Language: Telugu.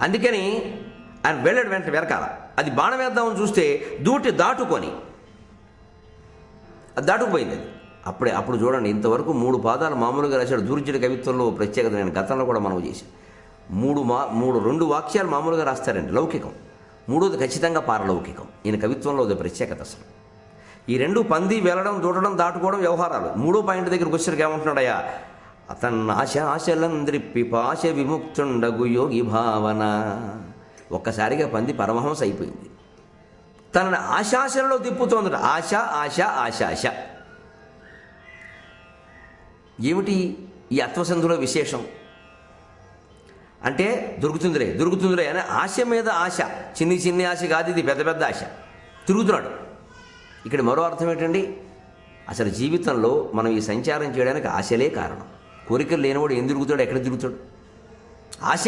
అందుకని ఆయన వెళ్ళాడు వెనకాల. అది బాణం వేద్దామని చూస్తే దాటుకొని అది దాటుకుపోయింది. అప్పుడు చూడండి, ఇంతవరకు 3 పాదాలు మామూలుగా రాశాడు. దూర్జటి కవిత్వంలో ప్రత్యేకత నేను గతంలో కూడా మనం చేశాను. 2 వాక్యాలు మామూలుగా రాస్తారండి, లౌకికం. 3వది ఖచ్చితంగా పారలౌకికం. ఈయన కవిత్వంలో అది ప్రత్యేకత. అసలు ఈ 2 పంది వెళ్ళడం, దూటడం, దాటుకోవడం వ్యవహారాలు. 3వ పాయింట్ దగ్గరికి వచ్చేసరికి ఏమంటున్నాడయ్యా, అతన్ని ఆశాశలంద్రిప్పి పాశ విముక్తుండగు యోగి భావన. ఒక్కసారిగా పంది పరమహంస అయిపోయింది. తనని ఆశాశలలో తిప్పుతోందట. ఆశ ఆశ ఆశ ఆశ. ఏమిటి ఈ అత్వసంధిలో విశేషం అంటే, దొరుకుతుందిరే అనే ఆశ మీద ఆశ. చిన్ని ఆశ కాదు, ఇది పెద్ద ఆశ. తిరుగుతున్నాడు. ఇక్కడ మరో అర్థం ఏంటండి, అసలు జీవితంలో మనం ఈ సంచారం చేయడానికి ఆశలే కారణం. కోరికలు లేనివాడు ఏం తిరుగుతాడు, ఎక్కడ తిరుగుతాడు? ఆశ